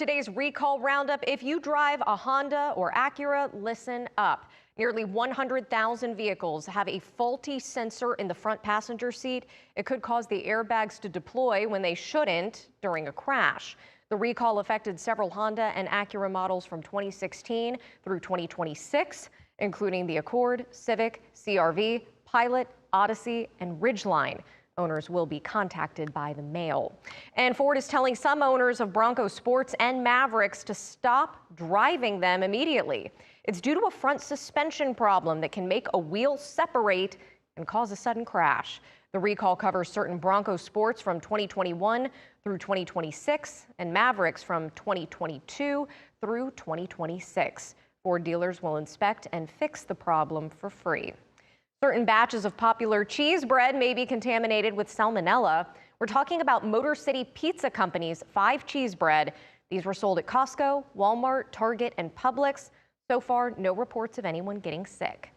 Today's recall roundup: if you drive a Honda or Acura, listen up. Nearly 100,000 vehicles have a faulty sensor in the front passenger seat. It could cause the airbags to deploy when they shouldn't during a crash. The recall affected several Honda and Acura models from 2016 through 2026, including the Accord, Civic, CR-V, Pilot, Odyssey, and Ridgeline. Owners will be contacted by the mail. And Ford is telling some owners of Bronco Sports and Mavericks to stop driving them immediately. It's due to a front suspension problem that can make a wheel separate and cause a sudden crash. The recall covers certain Bronco Sports from 2021 through 2026 and Mavericks from 2022 through 2026. Ford dealers will inspect and fix the problem for free. Certain batches of popular cheese bread may be contaminated with salmonella. We're talking about Motor City Pizza Company's 5 cheese bread. These were sold at Costco, Walmart, Target, and Publix. So far, no reports of anyone getting sick.